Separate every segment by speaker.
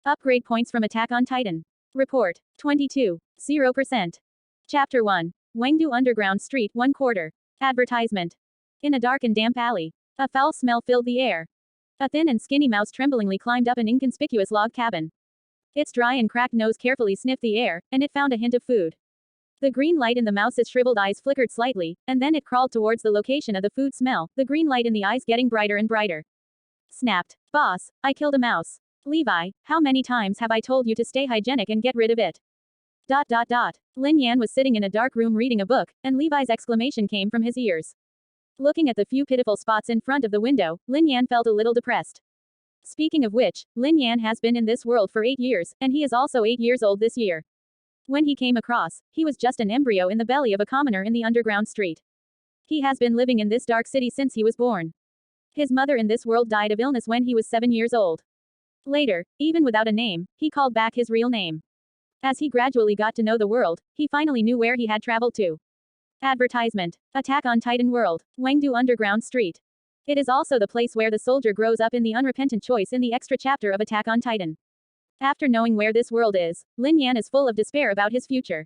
Speaker 1: Upgrade points from Attack on Titan. Report. 22. 0%. Chapter 1. Wengdu Underground Street 1 quarter. Advertisement. In a dark and damp alley, a foul smell filled the air. A thin and skinny mouse tremblingly climbed up an inconspicuous log cabin. Its dry and cracked nose carefully sniffed the air, and it found a hint of food. The green light in the mouse's shriveled eyes flickered slightly, and then it crawled towards the location of the food smell, the green light in the eyes getting brighter and brighter. Snapped. Boss, I killed a mouse. Levi, how many times have I told you to stay hygienic and get rid of it? ... Lin Yan was sitting in a dark room reading a book, and Levi's exclamation came from his ears. Looking at the few pitiful spots in front of the window, Lin Yan felt a little depressed. Speaking of which, Lin Yan has been in this world for 8 years, and he is also 8 years old this year. When he came across, he was just an embryo in the belly of a commoner in the underground street. He has been living in this dark city since he was born. His mother in this world died of illness when he was 7 years old. Later, even without a name, he called back his real name. As he gradually got to know the world, he finally knew where he had traveled to. Advertisement. Attack on Titan World, Wengdu Underground Street. It is also the place where the soldier grows up in the unrepentant choice in the extra chapter of Attack on Titan. After knowing where this world is, Lin Yan is full of despair about his future.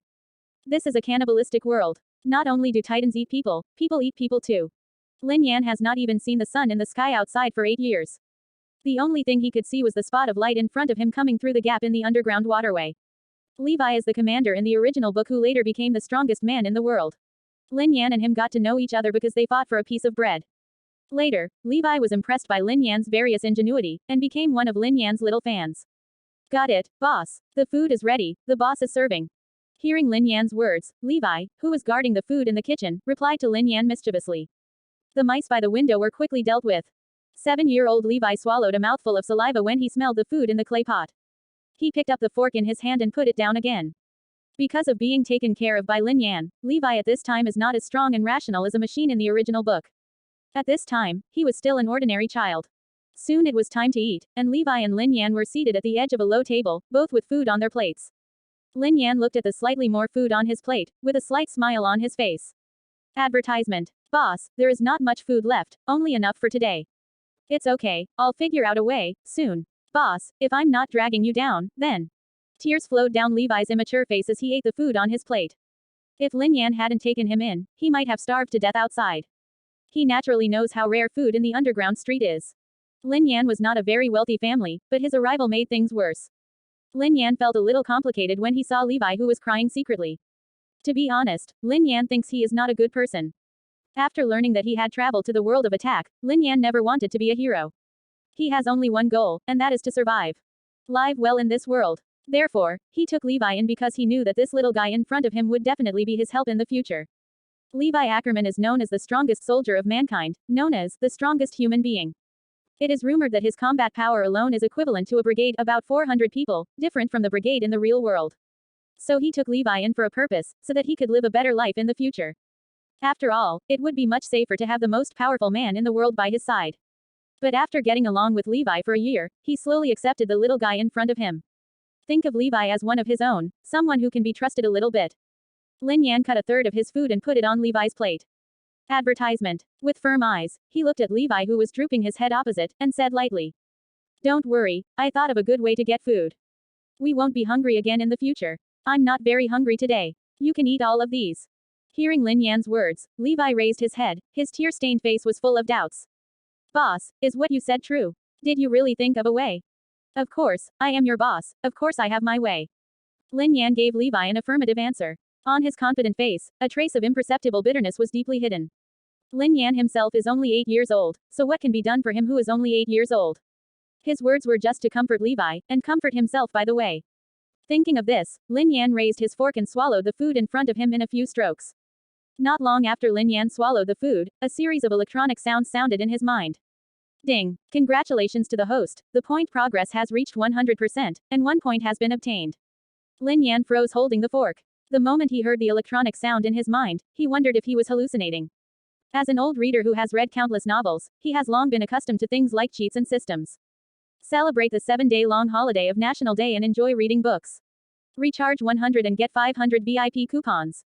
Speaker 1: This is a cannibalistic world. Not only do Titans eat people eat people too. Lin Yan has not even seen the sun in the sky outside for 8 years. The only thing he could see was the spot of light in front of him coming through the gap in the underground waterway. Levi is the commander in the original book who later became the strongest man in the world. Lin Yan and him got to know each other because they fought for a piece of bread. Later, Levi was impressed by Lin Yan's various ingenuity, and became one of Lin Yan's little fans. Got it, boss. The food is ready, the boss is serving. Hearing Lin Yan's words, Levi, who was guarding the food in the kitchen, replied to Lin Yan mischievously. The mice by the window were quickly dealt with. 7-year-old Levi swallowed a mouthful of saliva when he smelled the food in the clay pot. He picked up the fork in his hand and put it down again. Because of being taken care of by Lin Yan, Levi at this time is not as strong and rational as a machine in the original book. At this time, he was still an ordinary child. Soon it was time to eat, and Levi and Lin Yan were seated at the edge of a low table, both with food on their plates. Lin Yan looked at the slightly more food on his plate, with a slight smile on his face. Advertisement. Boss, there is not much food left, only enough for today. It's okay, I'll figure out a way, soon. Boss, if I'm not dragging you down, then. Tears flowed down Levi's immature face as he ate the food on his plate. If Lin Yan hadn't taken him in, he might have starved to death outside. He naturally knows how rare food in the underground street is. Lin Yan was not a very wealthy family, but his arrival made things worse. Lin Yan felt a little complicated when he saw Levi, who was crying secretly. To be honest, Lin Yan thinks he is not a good person. After learning that he had traveled to the world of attack, Lin Yan never wanted to be a hero. He has only one goal, and that is to survive. Live well in this world. Therefore, he took Levi in because he knew that this little guy in front of him would definitely be his help in the future. Levi Ackerman is known as the strongest soldier of mankind, known as the strongest human being. It is rumored that his combat power alone is equivalent to a brigade, about 400 people, different from the brigade in the real world. So he took Levi in for a purpose, so that he could live a better life in the future. After all, it would be much safer to have the most powerful man in the world by his side. But after getting along with Levi for a year, he slowly accepted the little guy in front of him. Think of Levi as one of his own, someone who can be trusted a little bit. Lin Yan cut a third of his food and put it on Levi's plate. Advertisement. With firm eyes, he looked at Levi, who was drooping his head opposite, and said lightly. Don't worry, I thought of a good way to get food. We won't be hungry again in the future. I'm not very hungry today. You can eat all of these. Hearing Lin Yan's words, Levi raised his head, his tear-stained face was full of doubts. Boss, is what you said true? Did you really think of a way? Of course, I am your boss, of course I have my way. Lin Yan gave Levi an affirmative answer. On his confident face, a trace of imperceptible bitterness was deeply hidden. Lin Yan himself is only 8 years old, so what can be done for him who is only 8 years old? His words were just to comfort Levi, and comfort himself by the way. Thinking of this, Lin Yan raised his fork and swallowed the food in front of him in a few strokes. Not long after Lin Yan swallowed the food, a series of electronic sounds sounded in his mind. Ding! Congratulations to the host, the point progress has reached 100%, and 1 point has been obtained. Lin Yan froze holding the fork. The moment he heard the electronic sound in his mind, he wondered if he was hallucinating. As an old reader who has read countless novels, he has long been accustomed to things like cheats and systems. Celebrate the 7-day-long holiday of National Day and enjoy reading books. Recharge 100 and get 500 VIP coupons.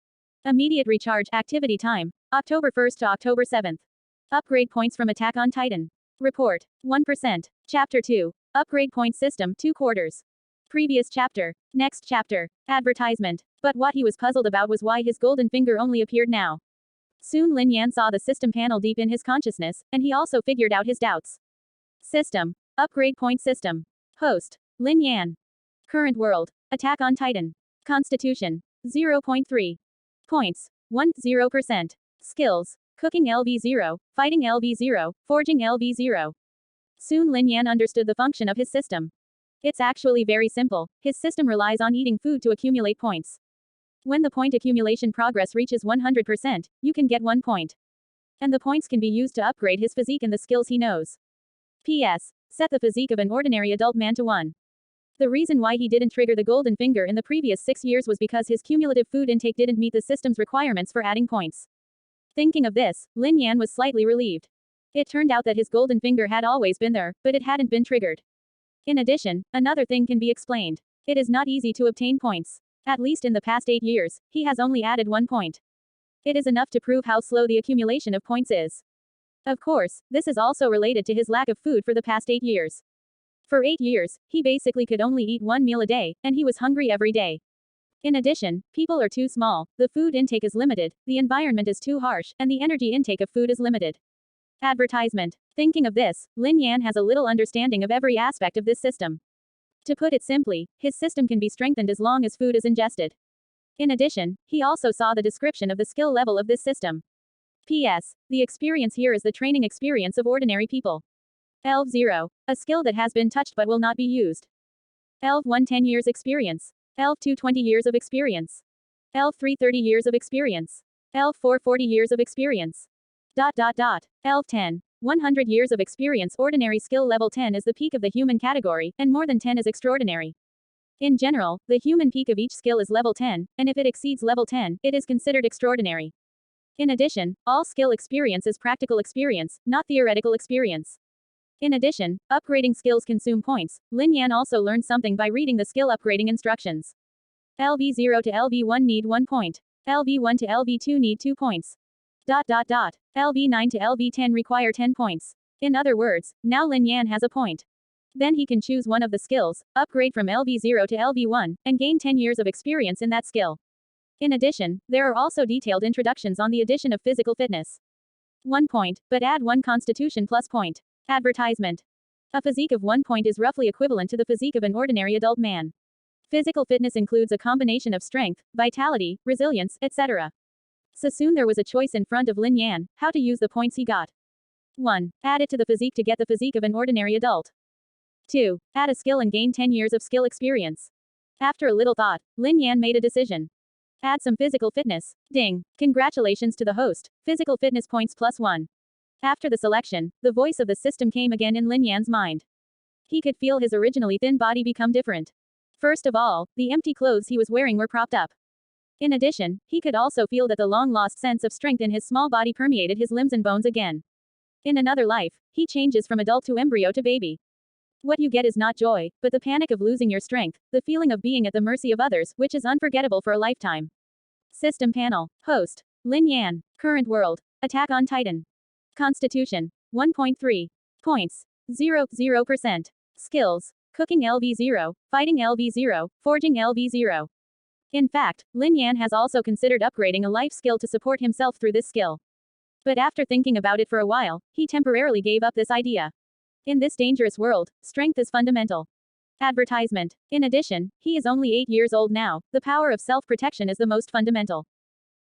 Speaker 1: Immediate recharge activity time, October 1st to October 7th. Upgrade points from Attack on Titan. Report. 1%. Chapter 2. Upgrade point system 2 quarters. Previous chapter. Next chapter. Advertisement. But what he was puzzled about was why his golden finger only appeared now. Soon Lin Yan saw the system panel deep in his consciousness, and he also figured out his doubts. System. Upgrade point system. Host. Lin Yan. Current world. Attack on Titan. Constitution. 0.3 points. 10%. Skills. Cooking LV0, fighting LV0, forging LV0. Soon Lin Yan understood the function of his system. It's actually very simple. His system relies on eating food to accumulate points. When the point accumulation progress reaches 100%, you can get 1 point. And the points can be used to upgrade his physique and the skills he knows. P.S. Set the physique of an ordinary adult man to 1. The reason why he didn't trigger the golden finger in the previous 6 years was because his cumulative food intake didn't meet the system's requirements for adding points. Thinking of this, Lin Yan was slightly relieved. It turned out that his golden finger had always been there, but it hadn't been triggered. In addition, another thing can be explained. It is not easy to obtain points. At least in the past 8 years, he has only added 1 point. It is enough to prove how slow the accumulation of points is. Of course, this is also related to his lack of food for the past 8 years. For 8 years, he basically could only eat 1 meal a day, and he was hungry every day. In addition, people are too small, the food intake is limited, the environment is too harsh, and the energy intake of food is limited. Advertisement. Thinking of this, Lin Yan has a little understanding of every aspect of this system. To put it simply, his system can be strengthened as long as food is ingested. In addition, he also saw the description of the skill level of this system. P.S. The experience here is the training experience of ordinary people. ELV0. A skill that has been touched but will not be used. ELV1 10 years experience. ELV2 20 years of experience. ELV3 30 years of experience. ELV4 40 years of experience. ELV10. 100 years of experience. Ordinary skill level 10 is the peak of the human category, and more than 10 is extraordinary. In general, the human peak of each skill is level 10, and if it exceeds level 10, it is considered extraordinary. In addition, all skill experience is practical experience, not theoretical experience. In addition, upgrading skills consume points. Lin Yan also learned something by reading the skill upgrading instructions. LV0 to LV1 need 1 point. LV1 to LV2 need 2 points. LV9 to LV10 require 10 points. In other words, now Lin Yan has a point. Then he can choose one of the skills, upgrade from LV0 to LV1, and gain 10 years of experience in that skill. In addition, there are also detailed introductions on the addition of physical fitness. 1 point, but add 1 constitution plus point. Advertisement. A physique of 1 point is roughly equivalent to the physique of an ordinary adult man. Physical fitness includes a combination of strength, vitality, resilience, etc. So soon there was a choice in front of Lin Yan, how to use the points he got. 1. Add it to the physique to get the physique of an ordinary adult. 2. Add a skill and gain 10 years of skill experience. After a little thought, Lin Yan made a decision. Add some physical fitness. Ding. Congratulations to the host. Physical fitness points plus 1. After the selection, the voice of the system came again in Lin Yan's mind. He could feel his originally thin body become different. First of all, the empty clothes he was wearing were propped up. In addition, he could also feel that the long-lost sense of strength in his small body permeated his limbs and bones again. In another life, he changes from adult to embryo to baby. What you get is not joy, but the panic of losing your strength, the feeling of being at the mercy of others, which is unforgettable for a lifetime. System panel. Host. Lin Yan. Current world. Attack on Titan. Constitution. 1.3 points. 0%. Skills. Cooking LV0, fighting LV0, forging LV0. In fact, Lin Yan has also considered upgrading a life skill to support himself through this skill. But after thinking about it for a while, he temporarily gave up this idea. In this dangerous world, strength is fundamental. Advertisement. In addition, he is only 8 years old now, the power of self-protection is the most fundamental.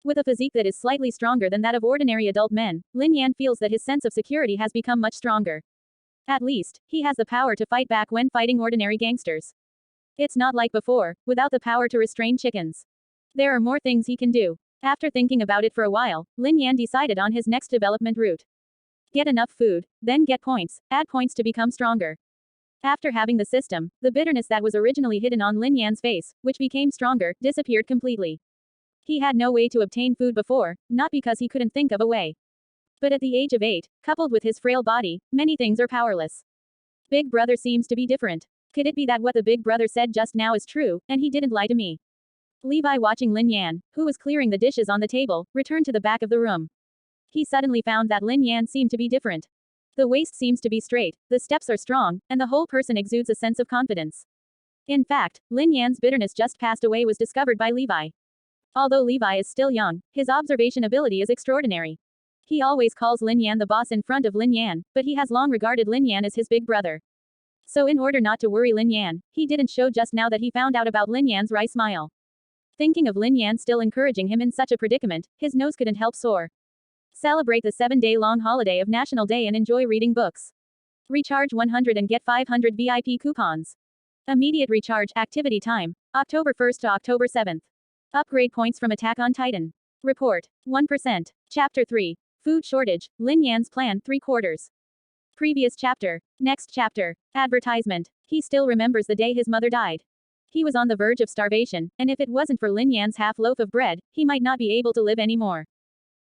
Speaker 1: With a physique that is slightly stronger than that of ordinary adult men, Lin Yan feels that his sense of security has become much stronger. At least, he has the power to fight back when fighting ordinary gangsters. It's not like before, without the power to restrain chickens. There are more things he can do. After thinking about it for a while, Lin Yan decided on his next development route. Get enough food, then get points, add points to become stronger. After having the system, the bitterness that was originally hidden on Lin Yan's face, which became stronger, disappeared completely. He had no way to obtain food before, not because he couldn't think of a way. But at the age of 8, coupled with his frail body, many things are powerless. Big Brother seems to be different. Could it be that what the Big Brother said just now is true, and he didn't lie to me? Levi, watching Lin Yan, who was clearing the dishes on the table, returned to the back of the room. He suddenly found that Lin Yan seemed to be different. The waist seems to be straight, the steps are strong, and the whole person exudes a sense of confidence. In fact, Lin Yan's bitterness just passed away was discovered by Levi. Although Levi is still young, his observation ability is extraordinary. He always calls Lin Yan the boss in front of Lin Yan, but he has long regarded Lin Yan as his big brother. So in order not to worry Lin Yan, he didn't show just now that he found out about Lin Yan's wry smile. Thinking of Lin Yan still encouraging him in such a predicament, his nose couldn't help sore. Celebrate the 7-day-long holiday of National Day and enjoy reading books. Recharge 100 and get 500 VIP coupons. Immediate recharge activity time, October 1st to October 7th. Upgrade points from Attack on Titan. Report, 1%. Chapter 3. Food shortage, Lin Yan's plan 3/4. Previous chapter. Next chapter. Advertisement. He still remembers the day his mother died. He was on the verge of starvation, and if it wasn't for Lin Yan's half loaf of bread, he might not be able to live anymore.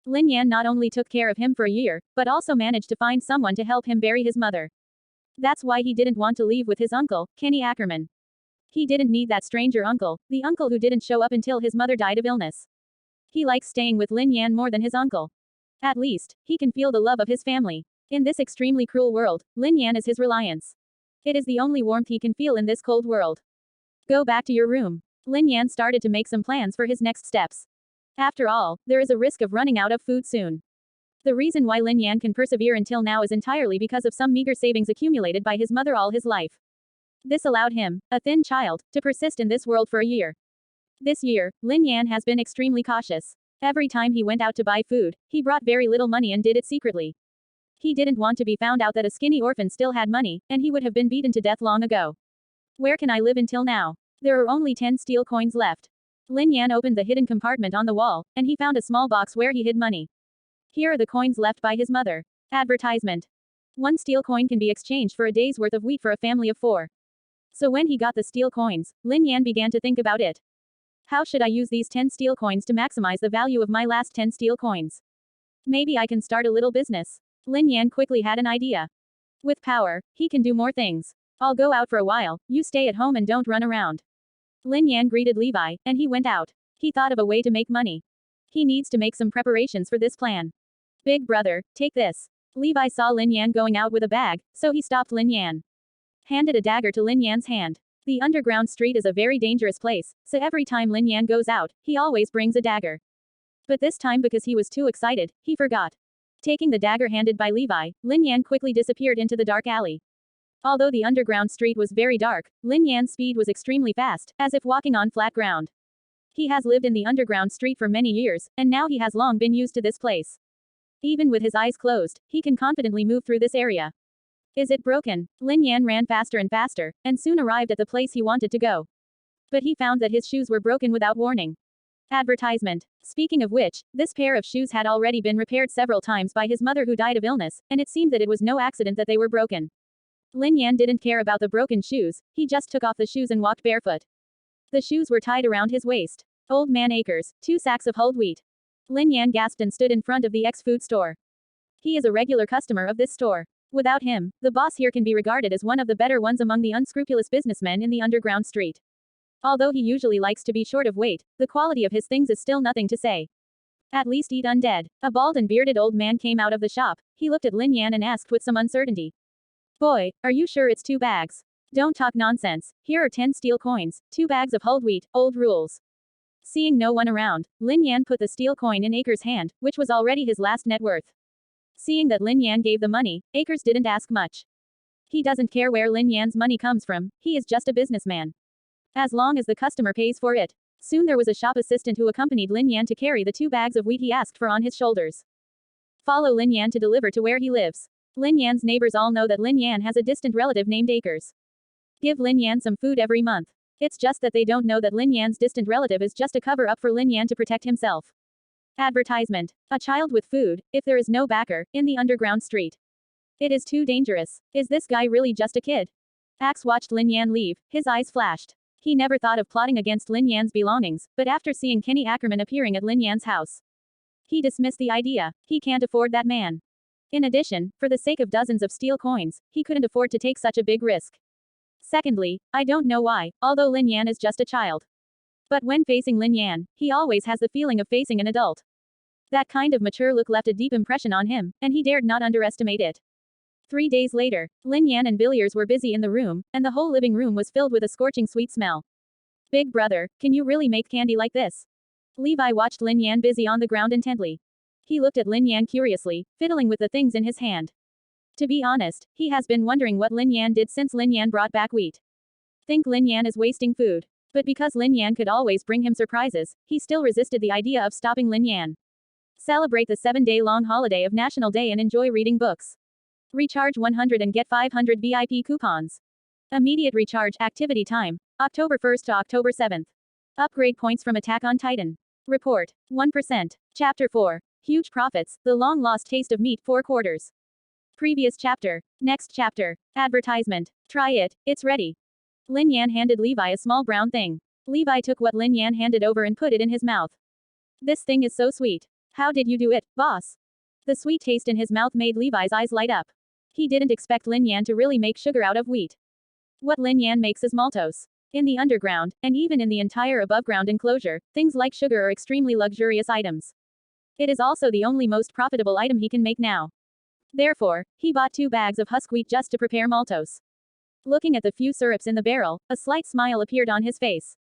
Speaker 1: Lin Yan not only took care of him for a year, but also managed to find someone to help him bury his mother. That's why he didn't want to leave with his uncle, Kenny Ackerman. He didn't need that stranger uncle, the uncle who didn't show up until his mother died of illness. He likes staying with Lin Yan more than his uncle. At least, he can feel the love of his family. In this extremely cruel world, Lin Yan is his reliance. It is the only warmth he can feel in this cold world. Go back to your room. Lin Yan started to make some plans for his next steps. After all, there is a risk of running out of food soon. The reason why Lin Yan can persevere until now is entirely because of some meager savings accumulated by his mother all his life. This allowed him, a thin child, to persist in this world for a year. This year, Lin Yan has been extremely cautious. Every time he went out to buy food, he brought very little money and did it secretly. He didn't want to be found out that a skinny orphan still had money, and he would have been beaten to death long ago. Where can I live until now? There are only 10 steel coins left. Lin Yan opened the hidden compartment on the wall, and he found a small box where he hid money. Here are the coins left by his mother. Advertisement. 1 steel coin can be exchanged for a day's worth of wheat for a family of 4. So when he got the steel coins, Lin Yan began to think about it. How should I use these 10 steel coins to maximize the value of my last 10 steel coins? Maybe I can start a little business. Lin Yan quickly had an idea. With power, he can do more things. I'll go out for a while, you stay at home and don't run around. Lin Yan greeted Levi, and he went out. He thought of a way to make money. He needs to make some preparations for this plan. Big brother, take this. Levi saw Lin Yan going out with a bag, so he stopped Lin Yan. Handed a dagger to Lin Yan's hand. The underground street is a very dangerous place, so every time Lin Yan goes out, he always brings a dagger. But this time because he was too excited, he forgot. Taking the dagger handed by Levi, Lin Yan quickly disappeared into the dark alley. Although the underground street was very dark, Lin Yan's speed was extremely fast, as if walking on flat ground. He has lived in the underground street for many years, and now he has long been used to this place. Even with his eyes closed, he can confidently move through this area. Is it broken? Lin Yan ran faster and faster, and soon arrived at the place he wanted to go. But he found that his shoes were broken without warning. Advertisement. Speaking of which, this pair of shoes had already been repaired several times by his mother who died of illness, and it seemed that it was no accident that they were broken. Lin Yan didn't care about the broken shoes, he just took off the shoes and walked barefoot. The shoes were tied around his waist. Old Man Acres, 2 sacks of hulled wheat. Lin Yan gasped and stood in front of the X-Food store. He is a regular customer of this store. Without him, the boss here can be regarded as one of the better ones among the unscrupulous businessmen in the underground street. Although he usually likes to be short of weight, the quality of his things is still nothing to say. At least eat undead. A bald and bearded old man came out of the shop. He looked at Lin Yan and asked with some uncertainty. Boy, are you sure it's 2 bags? Don't talk nonsense. Here are 10 steel coins, 2 bags of hulled wheat, old rules. Seeing no one around, Lin Yan put the steel coin in Acres' hand, which was already his last net worth. Seeing that Lin Yan gave the money, Acres didn't ask much. He doesn't care where Lin Yan's money comes from, he is just a businessman. As long as the customer pays for it. Soon there was a shop assistant who accompanied Lin Yan to carry the 2 bags of wheat he asked for on his shoulders. Follow Lin Yan to deliver to where he lives. Lin Yan's neighbors all know that Lin Yan has a distant relative named Acres. Give Lin Yan some food every month. It's just that they don't know that Lin Yan's distant relative is just a cover-up for Lin Yan to protect himself. Advertisement. A child with food, if there is no backer, in the underground street. It is too dangerous. Is this guy really just a kid? Axe watched Lin Yan leave, his eyes flashed. He never thought of plotting against Lin Yan's belongings, but after seeing Kenny Ackerman appearing at Lin Yan's house, he dismissed the idea. He can't afford that man. In addition, for the sake of dozens of steel coins, he couldn't afford to take such a big risk. Secondly, I don't know why, although Lin Yan is just a child. But when facing Lin Yan, he always has the feeling of facing an adult. That kind of mature look left a deep impression on him, and he dared not underestimate it. 3 days later, Lin Yan and Villiers were busy in the room, and the whole living room was filled with a scorching sweet smell. Big brother, can you really make candy like this? Levi watched Lin Yan busy on the ground intently. He looked at Lin Yan curiously, fiddling with the things in his hand. To be honest, he has been wondering what Lin Yan did since Lin Yan brought back wheat. Think Lin Yan is wasting food. But because Lin Yan could always bring him surprises, he still resisted the idea of stopping Lin Yan. Celebrate the 7-day-long holiday of National Day and enjoy reading books. Recharge 100 and get 500 VIP coupons. Immediate recharge activity time, October 1st to October 7th. Upgrade points from Attack on Titan. Report, 1%. Chapter 4. Huge profits, the long-lost taste of meat 4 quarters. Previous chapter. Next chapter. Advertisement. Try it, it's ready. Lin Yan handed Levi a small brown thing. Levi took what Lin Yan handed over and put it in his mouth. This thing is so sweet. How did you do it, boss? The sweet taste in his mouth made Levi's eyes light up. He didn't expect Lin Yan to really make sugar out of wheat. What Lin Yan makes is maltose. In the underground, and even in the entire above-ground enclosure, things like sugar are extremely luxurious items. It is also the only most profitable item he can make now. Therefore, he bought 2 bags of husk wheat just to prepare maltose. Looking at the few syrups in the barrel, a slight smile appeared on his face.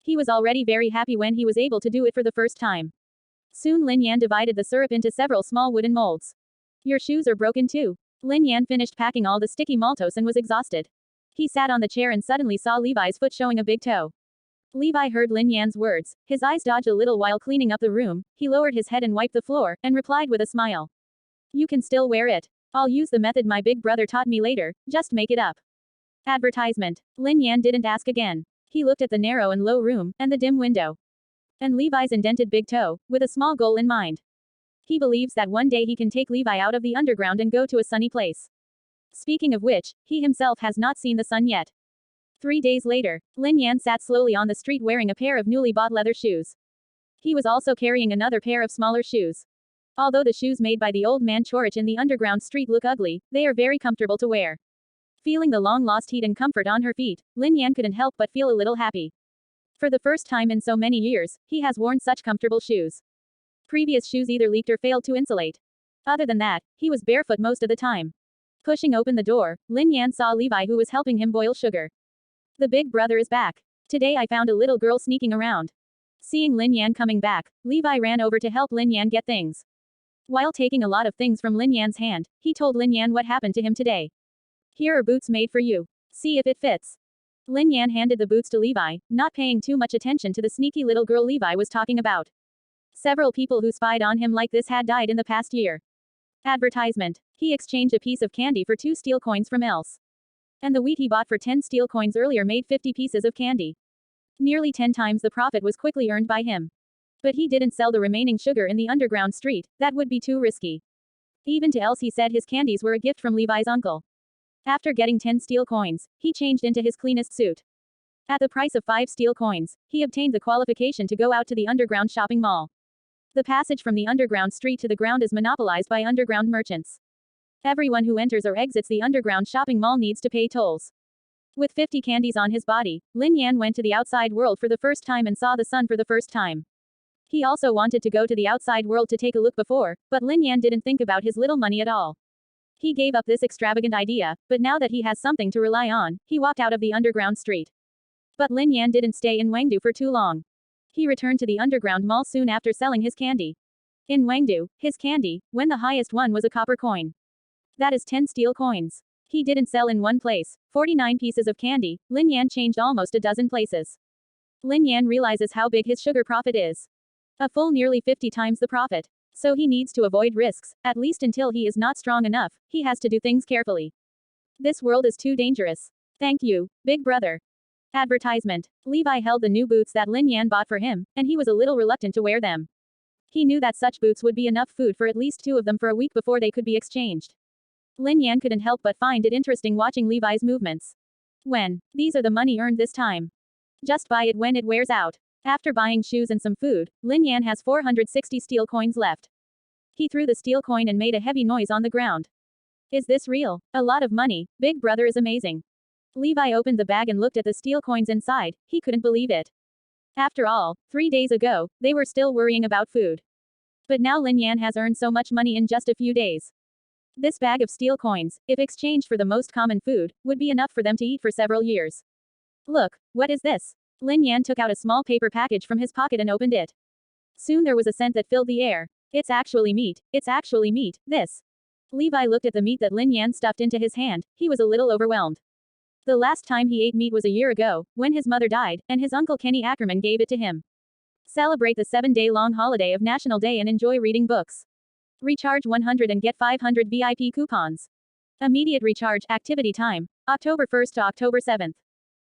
Speaker 1: He was already very happy when he was able to do it for the first time. Soon Lin Yan divided the syrup into several small wooden molds. Your shoes are broken too. Lin Yan finished packing all the sticky maltose and was exhausted. He sat on the chair and suddenly saw Levi's foot showing a big toe. Levi heard Lin Yan's words, his eyes dodged a little while cleaning up the room, he lowered his head and wiped the floor, and replied with a smile. You can still wear it. I'll use the method my big brother taught me later, just make it up. Advertisement. Lin Yan didn't ask again. He looked at the narrow and low room, and the dim window. And Levi's indented big toe, with a small goal in mind. He believes that one day he can take Levi out of the underground and go to a sunny place. Speaking of which, he himself has not seen the sun yet. 3 days later, Lin Yan sat slowly on the street wearing a pair of newly bought leather shoes. He was also carrying another pair of smaller shoes. Although the shoes made by the old man Chorich in the underground street look ugly, they are very comfortable to wear. Feeling the long-lost heat and comfort on her feet, Lin Yan couldn't help but feel a little happy. For the first time in so many years, he has worn such comfortable shoes. Previous shoes either leaked or failed to insulate. Other than that, he was barefoot most of the time. Pushing open the door, Lin Yan saw Levi who was helping him boil sugar. The big brother is back. Today I found a little girl sneaking around. Seeing Lin Yan coming back, Levi ran over to help Lin Yan get things. While taking a lot of things from Lin Yan's hand, he told Lin Yan what happened to him today. Here are boots made for you. See if it fits. Lin Yan handed the boots to Levi, not paying too much attention to the sneaky little girl Levi was talking about. Several people who spied on him like this had died in the past year. Advertisement. He exchanged a piece of candy for 2 steel coins from else. And the wheat he bought for 10 steel coins earlier made 50 pieces of candy. Nearly 10 times the profit was quickly earned by him. But he didn't sell the remaining sugar in the underground street, that would be too risky. Even to else he said his candies were a gift from Levi's uncle. After getting 10 steel coins, he changed into his cleanest suit. At the price of 5 steel coins, he obtained the qualification to go out to the underground shopping mall. The passage from the underground street to the ground is monopolized by underground merchants. Everyone who enters or exits the underground shopping mall needs to pay tolls. With 50 candies on his body, Lin Yan went to the outside world for the first time and saw the sun for the first time. He also wanted to go to the outside world to take a look before, but Lin Yan didn't think about his little money at all. He gave up this extravagant idea, but now that he has something to rely on, he walked out of the underground street. But Lin Yan didn't stay in Wangdu for too long. He returned to the underground mall soon after selling his candy. In Wangdu, his candy, when the highest one was a copper coin. That is 10 steel coins. He didn't sell in one place, 49 pieces of candy, Lin Yan changed almost a dozen places. Lin Yan realizes how big his sugar profit is. A full nearly 50 times the profit. So he needs to avoid risks, at least until he is not strong enough, he has to do things carefully. This world is too dangerous. Thank you, big brother. Advertisement. Levi held the new boots that Lin Yan bought for him, and he was a little reluctant to wear them. He knew that such boots would be enough food for at least 2 of them for a week before they could be exchanged. Lin Yan couldn't help but find it interesting watching Levi's movements. These are the money earned this time. Just buy it when it wears out. After buying shoes and some food, Lin Yan has 460 steel coins left. He threw the steel coin and made a heavy noise on the ground. Is this real? A lot of money, big brother is amazing. Levi opened the bag and looked at the steel coins inside, he couldn't believe it. After all, 3 days ago, they were still worrying about food. But now Lin Yan has earned so much money in just a few days. This bag of steel coins, if exchanged for the most common food, would be enough for them to eat for several years. Look, what is this? Lin Yan took out a small paper package from his pocket and opened it. Soon there was a scent that filled the air. It's actually meat, this. Levi looked at the meat that Lin Yan stuffed into his hand, he was a little overwhelmed. The last time he ate meat was a year ago, when his mother died, and his uncle Kenny Ackerman gave it to him. Celebrate the 7-day-long holiday of National Day and enjoy reading books. Recharge 100 and get 500 VIP coupons. Immediate recharge, activity time, October 1st to October 7th.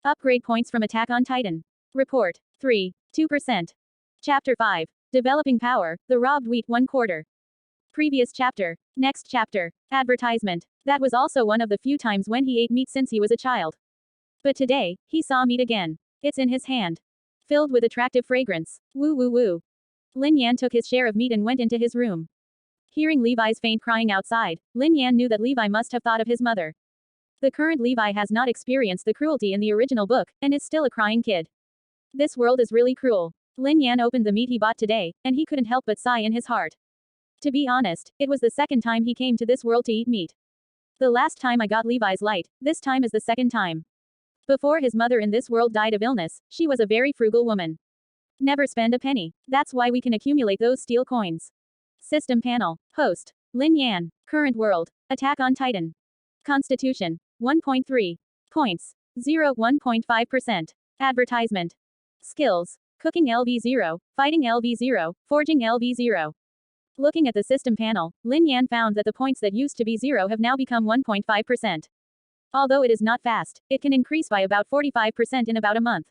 Speaker 1: Upgrade points from Attack on Titan. Report, 2%. Chapter 5. Developing Power, The Robbed Wheat 1/4. Previous chapter. Next chapter. Advertisement. That was also one of the few times when he ate meat since he was a child. But today, he saw meat again. It's in his hand. Filled with attractive fragrance. Woo woo woo. Lin Yan took his share of meat and went into his room. Hearing Levi's faint crying outside, Lin Yan knew that Levi must have thought of his mother. The current Levi has not experienced the cruelty in the original book, and is still a crying kid. This world is really cruel. Lin Yan opened the meat he bought today, and he couldn't help but sigh in his heart. To be honest, it was the second time he came to this world to eat meat. The last time I got Levi's light, this time is the second time. Before his mother in this world died of illness, she was a very frugal woman. Never spend a penny. That's why we can accumulate those steel coins. System panel. Host. Lin Yan. Current world. Attack on Titan. Constitution. 1.3. Points. 1.5%. Advertisement. Skills. Cooking LV0, Fighting LV0, Forging LV0. Looking at the system panel, Lin Yan found that the points that used to be 0 have now become 1.5%. Although it is not fast, it can increase by about 45% in about a month.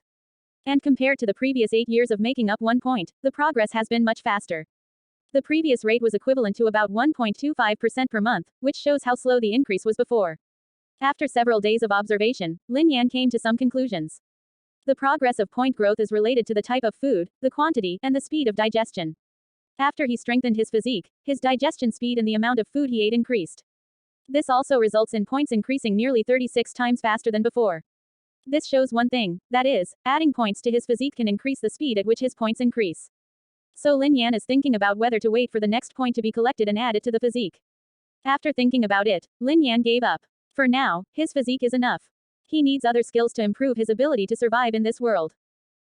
Speaker 1: And compared to the previous 8 years of making up 1 point, the progress has been much faster. The previous rate was equivalent to about 1.25% per month, which shows how slow the increase was before. After several days of observation, Lin Yan came to some conclusions. The progress of point growth is related to the type of food, the quantity, and the speed of digestion. After he strengthened his physique, his digestion speed and the amount of food he ate increased. This also results in points increasing nearly 36 times faster than before. This shows one thing, that is, adding points to his physique can increase the speed at which his points increase. So Lin Yan is thinking about whether to wait for the next point to be collected and add it to the physique. After thinking about it, Lin Yan gave up. For now, his physique is enough. He needs other skills to improve his ability to survive in this world.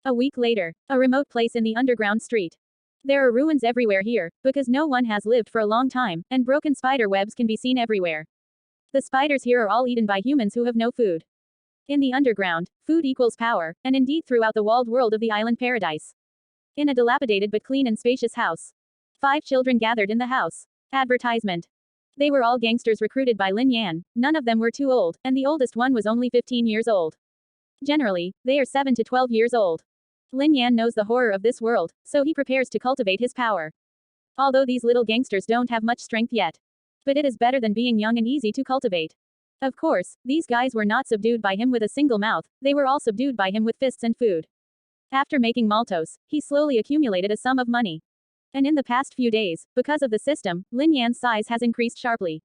Speaker 1: A week later, a remote place in the underground street. There are ruins everywhere here, because no one has lived for a long time, and broken spider webs can be seen everywhere. The spiders here are all eaten by humans who have no food. In the underground, food equals power, and indeed throughout the walled world of the island paradise. In a dilapidated but clean and spacious house. 5 children gathered in the house. Advertisement. They were all gangsters recruited by Lin Yan, none of them were too old, and the oldest one was only 15 years old. Generally, they are 7 to 12 years old. Lin Yan knows the horror of this world, so he prepares to cultivate his power. Although these little gangsters don't have much strength yet. But it is better than being young and easy to cultivate. Of course, these guys were not subdued by him with a single mouth, they were all subdued by him with fists and food. After making maltose, he slowly accumulated a sum of money. And in the past few days, because of the system, Lin Yan's size has increased sharply.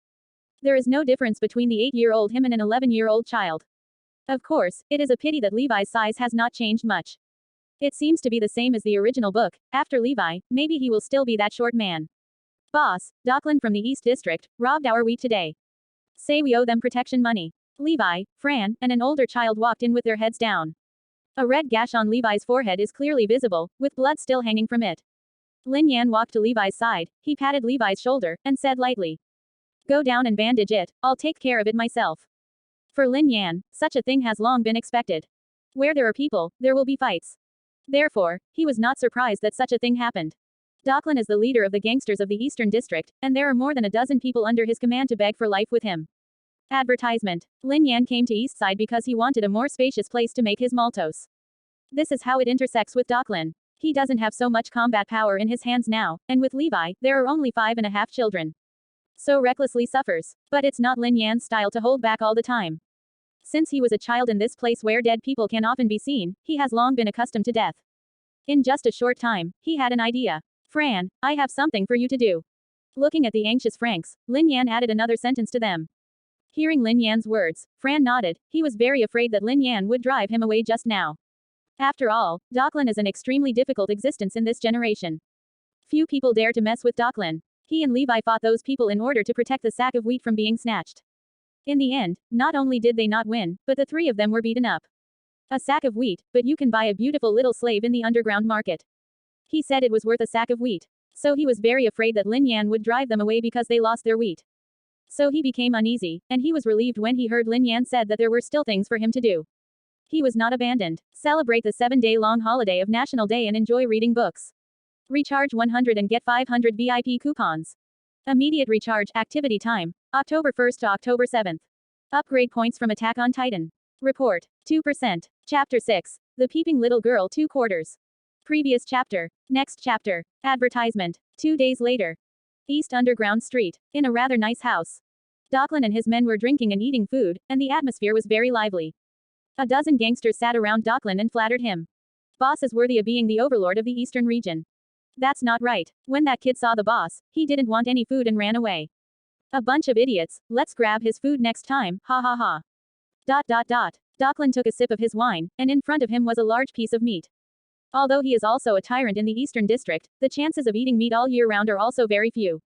Speaker 1: There is no difference between the 8-year-old him and an 11-year-old child. Of course, it is a pity that Levi's size has not changed much. It seems to be the same as the original book. After Levi, maybe he will still be that short man. Boss, Docklin from the East District, robbed our wheat today. Say we owe them protection money. Levi, Fran, and an older child walked in with their heads down. A red gash on Levi's forehead is clearly visible, with blood still hanging from it. Lin Yan walked to Levi's side, he patted Levi's shoulder, and said lightly. Go down and bandage it, I'll take care of it myself. For Lin Yan, such a thing has long been expected. Where there are people, there will be fights. Therefore, he was not surprised that such a thing happened. Docklin is the leader of the gangsters of the Eastern District, and there are more than a dozen people under his command to beg for life with him. Advertisement. Lin Yan came to Eastside because he wanted a more spacious place to make his maltose. This is how it intersects with Docklin. He doesn't have so much combat power in his hands now, and with Levi, there are only 5.5 children. So recklessly suffers. But it's not Lin Yan's style to hold back all the time. Since he was a child in this place where dead people can often be seen, he has long been accustomed to death. In just a short time, he had an idea. Fran, I have something for you to do. Looking at the anxious Franks, Lin Yan added another sentence to them. Hearing Lin Yan's words, Fran nodded, he was very afraid that Lin Yan would drive him away just now. After all, Docklin is an extremely difficult existence in this generation. Few people dare to mess with Docklin. He and Levi fought those people in order to protect the sack of wheat from being snatched. In the end, not only did they not win, but the three of them were beaten up. A sack of wheat, but you can buy a beautiful little slave in the underground market. He said it was worth a sack of wheat. So he was very afraid that Lin Yan would drive them away because they lost their wheat. So he became uneasy, and he was relieved when he heard Lin Yan said that there were still things for him to do. He was not abandoned. Celebrate the 7-day-long holiday of National Day and enjoy reading books. Recharge 100 and get 500 VIP coupons. Immediate recharge, activity time, October 1st to October 7th. Upgrade points from Attack on Titan. Report, 2%. Chapter 6. The Peeping Little Girl 2 quarters. Previous chapter. Next chapter. Advertisement. 2 days later. East Underground Street. In a rather nice house. Docklin and his men were drinking and eating food, and the atmosphere was very lively. A dozen gangsters sat around Docklin and flattered him. Boss is worthy of being the overlord of the eastern region. That's not right. When that kid saw the boss, he didn't want any food and ran away. A bunch of idiots, let's grab his food next time, ha ha ha. Docklin took a sip of his wine, and in front of him was a large piece of meat. Although he is also a tyrant in the Eastern District, the chances of eating meat all year round are also very few.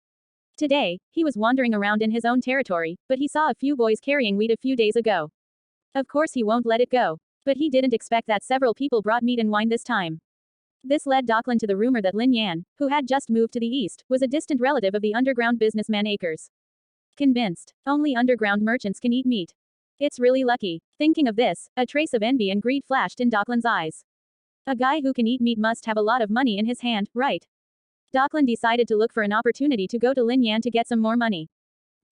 Speaker 1: Today, he was wandering around in his own territory, but he saw a few boys carrying wheat a few days ago. Of course he won't let it go. But he didn't expect that several people brought meat and wine this time. This led Docklin to the rumor that Lin Yan, who had just moved to the east, was a distant relative of the underground businessman Akers. Convinced, only underground merchants can eat meat. It's really lucky. Thinking of this, a trace of envy and greed flashed in Docklin's eyes. A guy who can eat meat must have a lot of money in his hand, right? Docklin decided to look for an opportunity to go to Lin Yan to get some more money.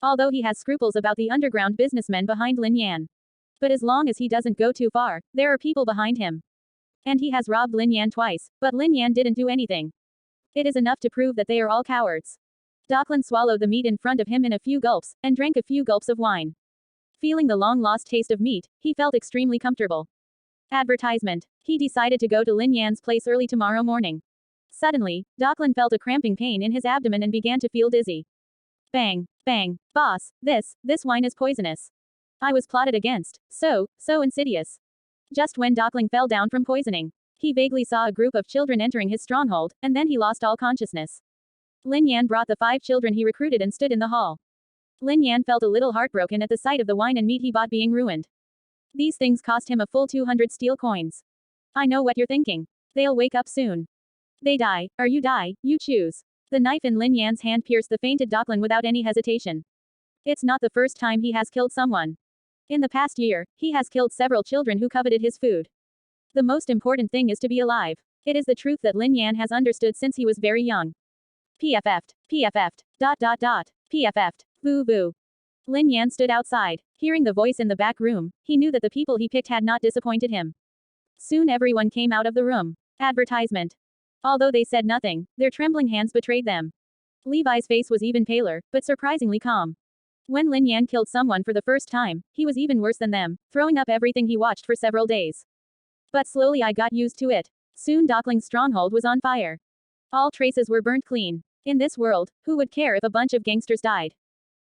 Speaker 1: Although he has scruples about the underground businessmen behind Lin Yan. But as long as he doesn't go too far, there are people behind him. And he has robbed Lin Yan twice, but Lin Yan didn't do anything. It is enough to prove that they are all cowards. Docklin swallowed the meat in front of him in a few gulps, and drank a few gulps of wine. Feeling the long-lost taste of meat, he felt extremely comfortable. Advertisement. He decided to go to Lin Yan's place early tomorrow morning. Suddenly, Docklin felt a cramping pain in his abdomen and began to feel dizzy. Bang, bang, boss, this wine is poisonous. I was plotted against, so insidious. Just when Docklin fell down from poisoning, he vaguely saw a group of children entering his stronghold, and then he lost all consciousness. Lin Yan brought the 5 children he recruited and stood in the hall. Lin Yan felt a little heartbroken at the sight of the wine and meat he bought being ruined. These things cost him a full 200 steel coins. I know what you're thinking. They'll wake up soon. They die, or you die, you choose. The knife in Lin Yan's hand pierced the fainted Docklin without any hesitation. It's not the first time he has killed someone. In the past year, he has killed several children who coveted his food. The most important thing is to be alive. It is the truth that Lin Yan has understood since he was very young. PFF'd. PFF'd. Boo boo. Lin Yan stood outside. Hearing the voice in the back room, he knew that the people he picked had not disappointed him. Soon everyone came out of the room. Advertisement. Although they said nothing, their trembling hands betrayed them. Levi's face was even paler, but surprisingly calm. When Lin Yan killed someone for the first time, he was even worse than them, throwing up everything he watched for several days. But slowly I got used to it. Soon Docklin's stronghold was on fire. All traces were burnt clean. In this world, who would care if a bunch of gangsters died?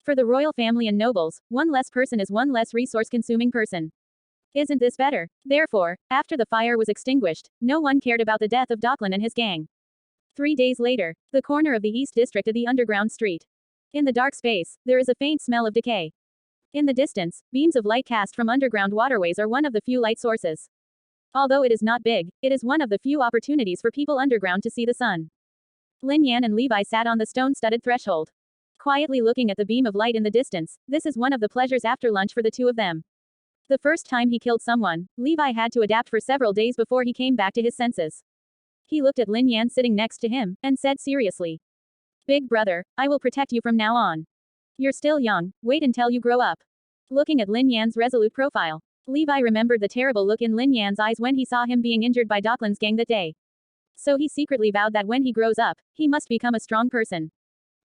Speaker 1: For the royal family and nobles, one less person is one less resource-consuming person. Isn't this better? Therefore, after the fire was extinguished, no one cared about the death of Docklin and his gang. 3 days later, the corner of the East District of the underground street. In the dark space, there is a faint smell of decay. In the distance, beams of light cast from underground waterways are one of the few light sources. Although it is not big, it is one of the few opportunities for people underground to see the sun. Lin Yan and Levi sat on the stone-studded threshold. Quietly looking at the beam of light in the distance, this is one of the pleasures after lunch for the two of them. The first time he killed someone, Levi had to adapt for several days before he came back to his senses. He looked at Lin Yan sitting next to him, and said seriously. Big brother, I will protect you from now on. You're still young, wait until you grow up. Looking at Lin Yan's resolute profile, Levi remembered the terrible look in Lin Yan's eyes when he saw him being injured by Docklin's gang that day. So he secretly vowed that when he grows up, he must become a strong person.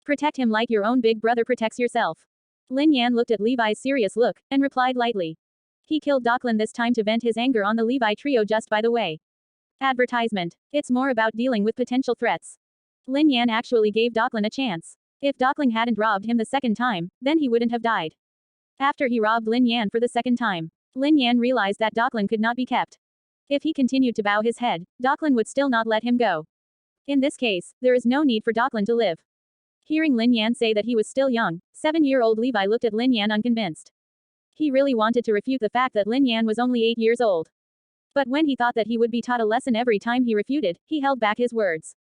Speaker 1: Protect him like your own big brother protects yourself. Lin Yan looked at Levi's serious look, and replied lightly. He killed Docklin this time to vent his anger on the Levi trio just by the way. Advertisement. It's more about dealing with potential threats. Lin Yan actually gave Docklin a chance. If Docklin hadn't robbed him the second time, then he wouldn't have died. After he robbed Lin Yan for the second time, Lin Yan realized that Docklin could not be kept. If he continued to bow his head, Docklin would still not let him go. In this case, there is no need for Docklin to live. Hearing Lin Yan say that he was still young, 7-year-old Levi looked at Lin Yan unconvinced. He really wanted to refute the fact that Lin Yan was only 8 years old. But when he thought that he would be taught a lesson every time he refuted, he held back his words.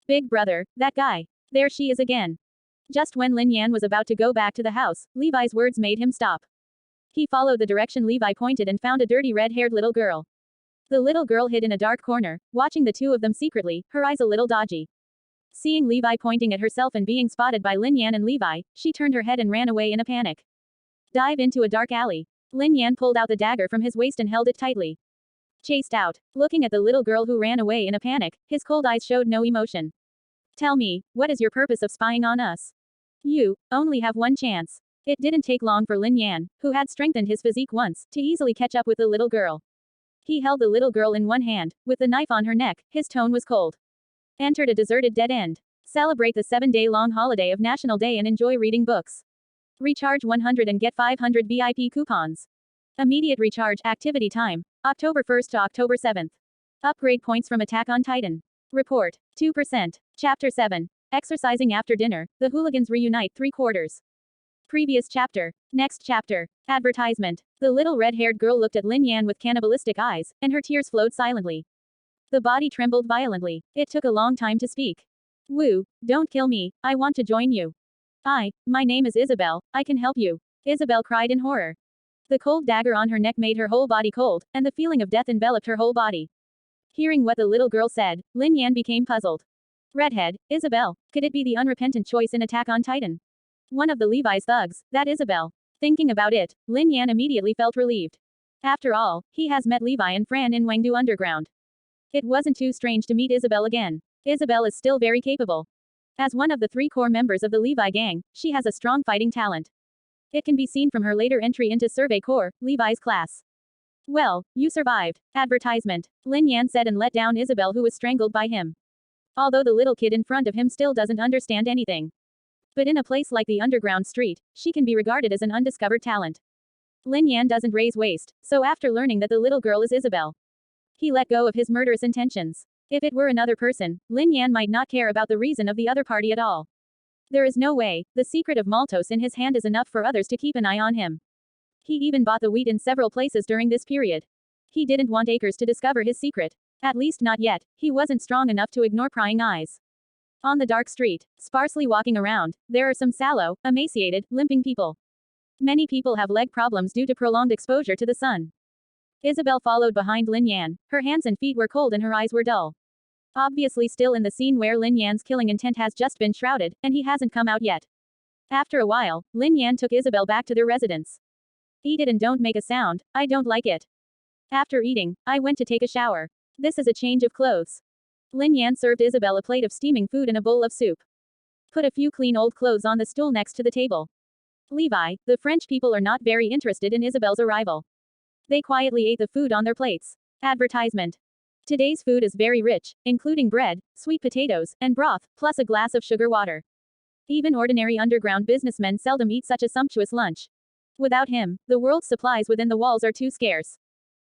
Speaker 1: Big brother, that guy. There she is again. Just when Lin Yan was about to go back to the house, Levi's words made him stop. He followed the direction Levi pointed and found a dirty red-haired little girl. The little girl hid in a dark corner, watching the two of them secretly, her eyes a little dodgy. Seeing Levi pointing at herself and being spotted by Lin Yan and Levi, she turned her head and ran away in a panic. Dive into a dark alley. Lin Yan pulled out the dagger from his waist and held it tightly. Chased out. Looking at the little girl who ran away in a panic, his cold eyes showed no emotion. Tell me, what is your purpose of spying on us? You only have one chance. It didn't take long for Lin Yan, who had strengthened his physique once, to easily catch up with the little girl. He held the little girl in one hand, with the knife on her neck, his tone was cold. Entered a deserted dead end. Celebrate the 7-day-long holiday of National Day and enjoy reading books. Recharge 100 and get 500 VIP coupons. Immediate recharge, activity time, October 1st to October 7th. Upgrade points from Attack on Titan. Report, 2%. Chapter 7. Exercising after dinner, the hooligans reunite 3/4. Previous chapter. Next chapter. Advertisement. The little red-haired girl looked at Lin Yan with cannibalistic eyes, and her tears flowed silently. The body trembled violently. It took a long time to speak. Wu, don't kill me, I want to join you. My name is Isabel, I can help you. Isabel cried in horror. The cold dagger on her neck made her whole body cold, and the feeling of death enveloped her whole body. Hearing what the little girl said, Lin Yan became puzzled. Redhead, Isabel, could it be the unrepentant choice in Attack on Titan? One of the Levi's thugs, that Isabel. Thinking about it, Lin Yan immediately felt relieved. After all, he has met Levi and Fran in Wangdu Underground. It wasn't too strange to meet Isabel again. Isabel is still very capable. As one of the 3 core members of the Levi gang, she has a strong fighting talent. It can be seen from her later entry into Survey Corps, Levi's class. Well, you survived. Advertisement. Lin Yan said and let down Isabel, who was strangled by him. Although the little kid in front of him still doesn't understand anything. But in a place like the underground street, she can be regarded as an undiscovered talent. Lin Yan doesn't raise waste, so after learning that the little girl is Isabel, he let go of his murderous intentions. If it were another person, Lin Yan might not care about the reason of the other party at all. There is no way, the secret of Maltos in his hand is enough for others to keep an eye on him. He even bought the wheat in several places during this period. He didn't want Akers to discover his secret. At least not yet, he wasn't strong enough to ignore prying eyes. On the dark street, sparsely walking around, there are some sallow, emaciated, limping people. Many people have leg problems due to prolonged exposure to the sun. Isabel followed behind Lin Yan, her hands and feet were cold and her eyes were dull. Obviously still in the scene where Lin Yan's killing intent has just been shrouded, and he hasn't come out yet. After a while, Lin Yan took Isabel back to their residence. Eat it and don't make a sound, I don't like it. After eating, I went to take a shower. This is a change of clothes. Lin Yan served Isabel a plate of steaming food and a bowl of soup. Put a few clean old clothes on the stool next to the table. Levi, the French people are not very interested in Isabel's arrival. They quietly ate the food on their plates. Advertisement. Today's food is very rich, including bread, sweet potatoes, and broth, plus a glass of sugar water. Even ordinary underground businessmen seldom eat such a sumptuous lunch. Without him, the world's supplies within the walls are too scarce.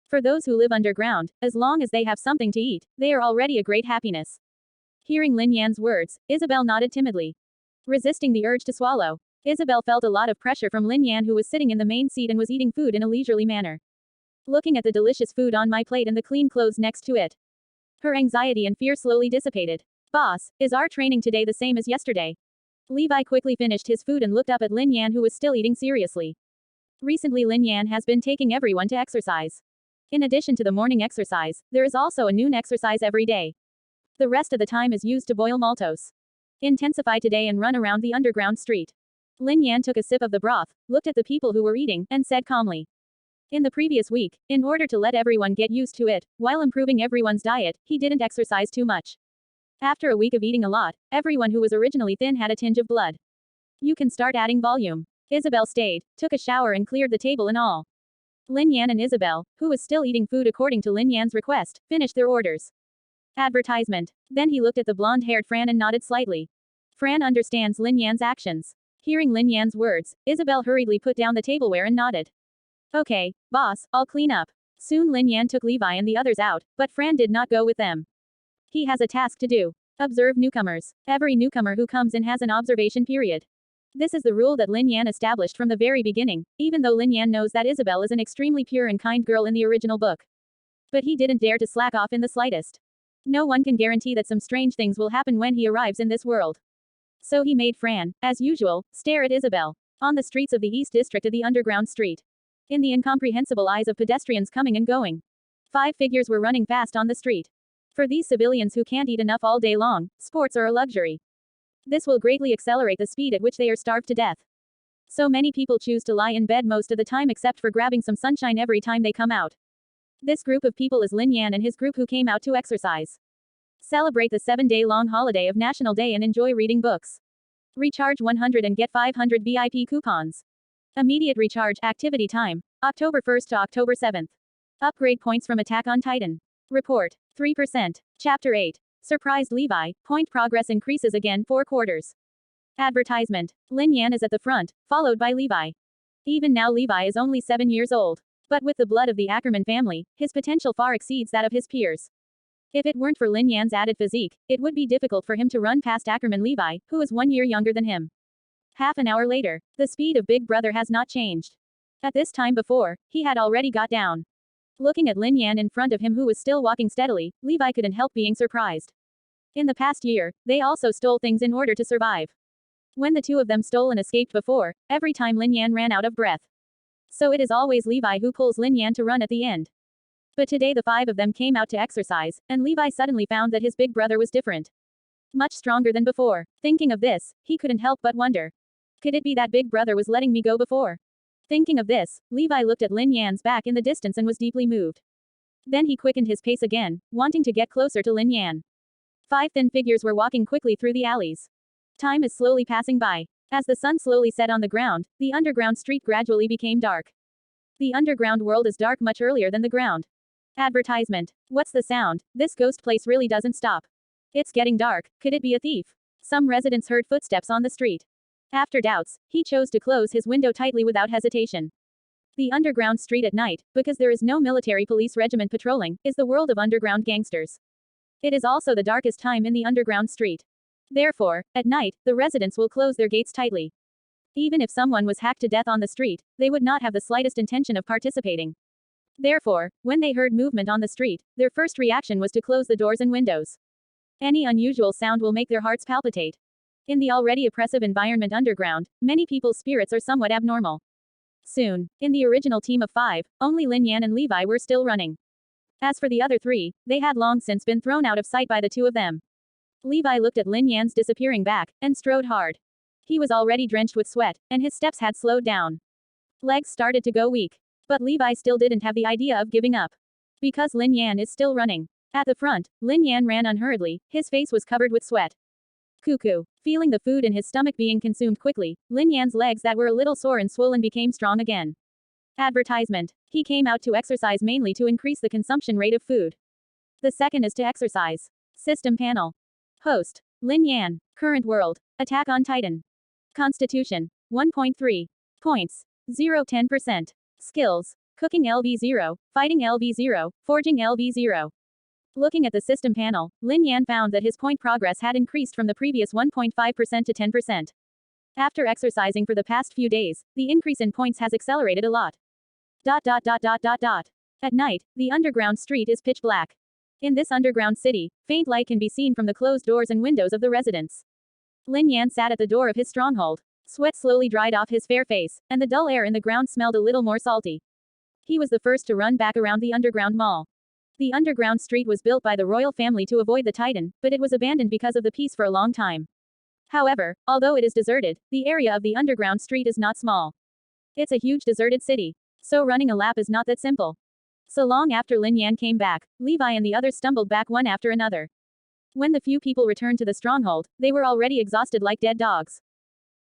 Speaker 1: For those who live underground, as long as they have something to eat, they are already a great happiness. Hearing Lin Yan's words, Isabel nodded timidly. Resisting the urge to swallow, Isabel felt a lot of pressure from Lin Yan, who was sitting in the main seat and was eating food in a leisurely manner. Looking at the delicious food on my plate and the clean clothes next to it, her anxiety and fear slowly dissipated. Boss, is our training today the same as yesterday? Levi quickly finished his food and looked up at Lin Yan, who was still eating seriously. Recently Lin Yan has been taking everyone to exercise. In addition to the morning exercise, there is also a noon exercise every day. The rest of the time is used to boil maltos. Intensify today and run around the underground street. Lin Yan took a sip of the broth, looked at the people who were eating, and said calmly. In the previous week, in order to let everyone get used to it, while improving everyone's diet, he didn't exercise too much. After a week of eating a lot, everyone who was originally thin had a tinge of blood. You can start adding volume. Isabel stayed, took a shower and cleared the table and all. Lin Yan and Isabel, who was still eating food according to Lin Yan's request, finished their orders. Advertisement. Then he looked at the blonde-haired Fran and nodded slightly. Fran understands Lin Yan's actions. Hearing Lin Yan's words, Isabel hurriedly put down the tableware and nodded. Okay, boss, I'll clean up. Soon Lin Yan took Levi and the others out, but Fran did not go with them. He has a task to do. Observe newcomers. Every newcomer who comes in has an observation period. This is the rule that Lin Yan established from the very beginning, even though Lin Yan knows that Isabel is an extremely pure and kind girl in the original book. But he didn't dare to slack off in the slightest. No one can guarantee that some strange things will happen when he arrives in this world. So he made Fran, as usual, stare at Isabel. On the streets of the East District of the underground street. In the incomprehensible eyes of pedestrians coming and going. 5 figures were running fast on the street. For these civilians who can't eat enough all day long, sports are a luxury. This will greatly accelerate the speed at which they are starved to death. So many people choose to lie in bed most of the time except for grabbing some sunshine every time they come out. This group of people is Lin Yan and his group who came out to exercise. Celebrate the 7-day-long holiday of National Day and enjoy reading books. Recharge 100 and get 500 VIP coupons. Immediate recharge activity time, October 1st to October 7th. Upgrade points from Attack on Titan. Report, 3%. Chapter 8. Surprised Levi, point progress increases again 4 quarters. Advertisement. Lin Yan is at the front, followed by Levi. Even now Levi is only 7 years old. But with the blood of the Ackerman family, his potential far exceeds that of his peers. If it weren't for Lin Yan's added physique, it would be difficult for him to run past Ackerman Levi, who is 1 year younger than him. Half an hour later, the speed of Big Brother has not changed. At this time before, he had already got down. Looking at Lin Yan in front of him who was still walking steadily, Levi couldn't help being surprised. In the past year, they also stole things in order to survive. When the two of them stole and escaped before, every time Lin Yan ran out of breath. So it is always Levi who pulls Lin Yan to run at the end. But today the 5 of them came out to exercise, and Levi suddenly found that his big brother was different. Much stronger than before. Thinking of this, he couldn't help but wonder. Could it be that big brother was letting me go before? Thinking of this, Levi looked at Lin Yan's back in the distance and was deeply moved. Then he quickened his pace again, wanting to get closer to Lin Yan. 5 thin figures were walking quickly through the alleys. Time is slowly passing by. As the sun slowly set on the ground, the underground street gradually became dark. The underground world is dark much earlier than the ground. Advertisement. What's the sound? This ghost place really doesn't stop. It's getting dark. Could it be a thief? Some residents heard footsteps on the street. After doubts, he chose to close his window tightly without hesitation. The underground street at night, because there is no military police regiment patrolling, is the world of underground gangsters. It is also the darkest time in the underground street. Therefore, at night, the residents will close their gates tightly. Even if someone was hacked to death on the street, they would not have the slightest intention of participating. Therefore, when they heard movement on the street, their first reaction was to close the doors and windows. Any unusual sound will make their hearts palpitate. In the already oppressive environment underground, many people's spirits are somewhat abnormal. Soon, in the original team of 5, only Lin Yan and Levi were still running. As for the other 3, they had long since been thrown out of sight by the 2 of them. Levi looked at Lin Yan's disappearing back, and strode hard. He was already drenched with sweat, and his steps had slowed down. Legs started to go weak. But Levi still didn't have the idea of giving up. Because Lin Yan is still running. At the front, Lin Yan ran unhurriedly, his face was covered with sweat. Cuckoo. Feeling the food in his stomach being consumed quickly, Lin Yan's legs that were a little sore and swollen became strong again. Advertisement. He came out to exercise mainly to increase the consumption rate of food. The second is to exercise. System panel. Host. Lin Yan. Current world. Attack on Titan. Constitution. 1.3. Points. 0-10%. Skills. Cooking LV0, Fighting LV0, Forging LV0. Looking at the system panel, Lin Yan found that his point progress had increased from the previous 1.5% to 10%. After exercising for the past few days, the increase in points has accelerated a lot. At night, the underground street is pitch black. In this underground city, faint light can be seen from the closed doors and windows of the residents. Lin Yan sat at the door of his stronghold. Sweat slowly dried off his fair face, and the dull air in the ground smelled a little more salty. He was the first to run back around the underground mall. The underground street was built by the royal family to avoid the Titan, but it was abandoned because of the peace for a long time. However, although it is deserted, the area of the underground street is not small. It's a huge deserted city. So running a lap is not that simple. So long after Lin Yan came back, Levi and the others stumbled back one after another. When the few people returned to the stronghold, they were already exhausted like dead dogs.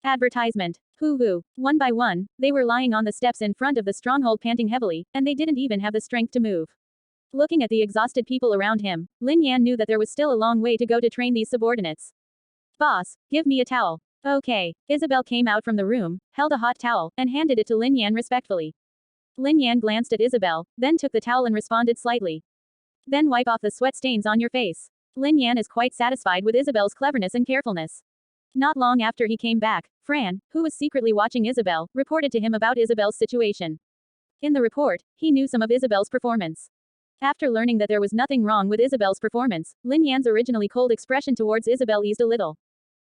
Speaker 1: Advertisement. Hoo-hoo. One by one, they were lying on the steps in front of the stronghold panting heavily, and they didn't even have the strength to move. Looking at the exhausted people around him, Lin Yan knew that there was still a long way to go to train these subordinates. Boss, give me a towel. Okay. Isabel came out from the room, held a hot towel, and handed it to Lin Yan respectfully. Lin Yan glanced at Isabel, then took the towel and responded slightly. Then wipe off the sweat stains on your face. Lin Yan is quite satisfied with Isabel's cleverness and carefulness. Not long after he came back, Fran, who was secretly watching Isabel, reported to him about Isabel's situation. In the report, he knew some of Isabel's performance. After learning that there was nothing wrong with Isabel's performance, Lin Yan's originally cold expression towards Isabel eased a little.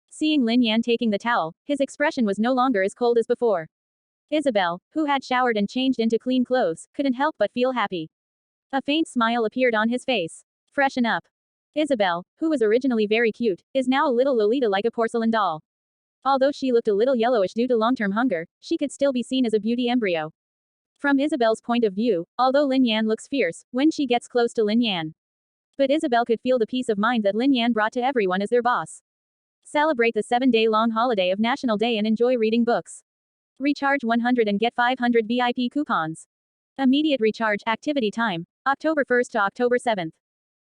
Speaker 1: Seeing Lin Yan taking the towel, his expression was no longer as cold as before. Isabel, who had showered and changed into clean clothes, couldn't help but feel happy. A faint smile appeared on his face. Freshen up. Isabel, who was originally very cute, is now a little Lolita like a porcelain doll. Although she looked a little yellowish due to long-term hunger, she could still be seen as a beauty embryo. From Isabel's point of view, although Lin Yan looks fierce when she gets close to Lin Yan. But Isabel could feel the peace of mind that Lin Yan brought to everyone as their boss. Celebrate the 7-day-long holiday of National Day and enjoy reading books. Recharge 100 and get 500 VIP coupons. Immediate recharge activity time, October 1st to October 7th.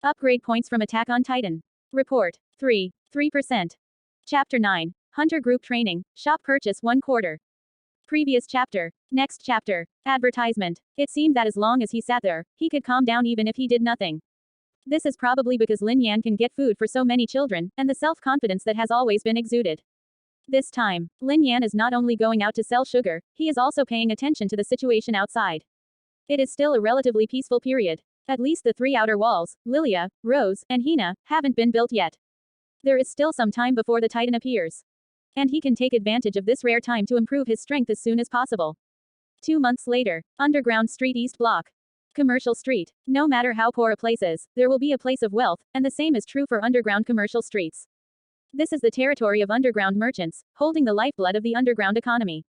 Speaker 1: Upgrade points from Attack on Titan. Report 3%. Chapter 9. Hunter Group Training. Shop purchase 1 quarter. Previous chapter. Next chapter. Advertisement. It seemed that as long as he sat there, he could calm down even if he did nothing. This is probably because Lin Yan can get food for so many children, and the self-confidence that has always been exuded. This time, Lin Yan is not only going out to sell sugar, he is also paying attention to the situation outside. It is still a relatively peaceful period. At least the 3 outer walls, Lilia, Rose, and Hina, haven't been built yet. There is still some time before the Titan appears. And he can take advantage of this rare time to improve his strength as soon as possible. 2 months later, Underground Street East Block. Commercial Street. No matter how poor a place is, there will be a place of wealth, and the same is true for underground commercial streets. This is the territory of underground merchants, holding the lifeblood of the underground economy.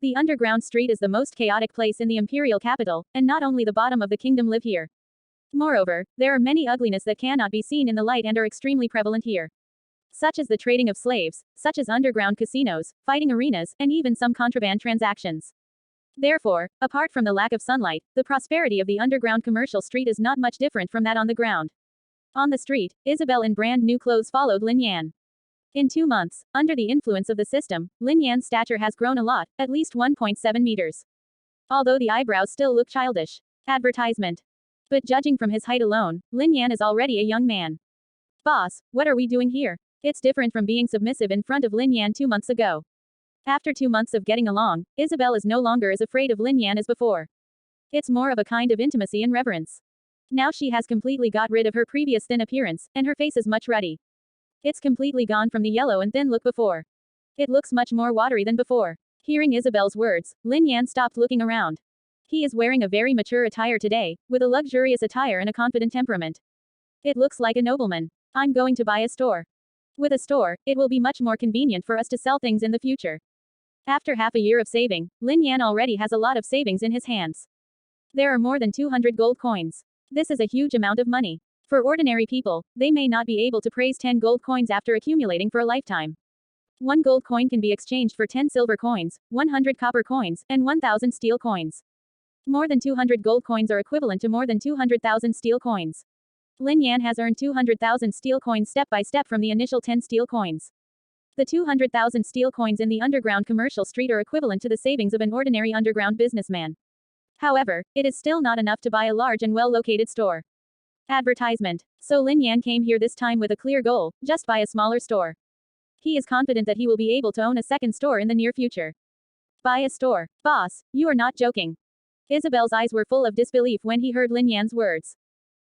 Speaker 1: The underground street is the most chaotic place in the imperial capital, and not only the bottom of the kingdom live here. Moreover, there are many ugliness that cannot be seen in the light and are extremely prevalent here. Such as the trading of slaves, such as underground casinos, fighting arenas, and even some contraband transactions. Therefore, apart from the lack of sunlight, the prosperity of the underground commercial street is not much different from that on the ground. On the street, Isabel in brand new clothes followed Lin Yan. In 2 months, under the influence of the system, Lin Yan's stature has grown a lot, at least 1.7 meters. Although the eyebrows still look childish. Advertisement. But judging from his height alone, Lin Yan is already a young man. Boss, what are we doing here? It's different from being submissive in front of Lin Yan 2 months ago. After 2 months of getting along, Isabel is no longer as afraid of Lin Yan as before. It's more of a kind of intimacy and reverence. Now she has completely got rid of her previous thin appearance, and her face is much ruddy. It's completely gone from the yellow and thin look before. It looks much more watery than before. Hearing Isabel's words, Lin Yan stopped looking around. He is wearing a very mature attire today, with a luxurious attire and a confident temperament. It looks like a nobleman. I'm going to buy a store. With a store, it will be much more convenient for us to sell things in the future. After half a year of saving, Lin Yan already has a lot of savings in his hands. There are more than 200 gold coins. This is a huge amount of money. For ordinary people, they may not be able to praise 10 gold coins after accumulating for a lifetime. 1 gold coin can be exchanged for 10 silver coins, 100 copper coins, and 1,000 steel coins. More than 200 gold coins are equivalent to more than 200,000 steel coins. Lin Yan has earned 200,000 steel coins step by step from the initial 10 steel coins. The 200,000 steel coins in the underground commercial street are equivalent to the savings of an ordinary underground businessman. However, it is still not enough to buy a large and well-located store. Advertisement. So Lin Yan came here this time with a clear goal, just buy a smaller store. He is confident that he will be able to own a second store in the near future. Buy a store. Boss, you are not joking. Isabel's eyes were full of disbelief when he heard Lin Yan's words.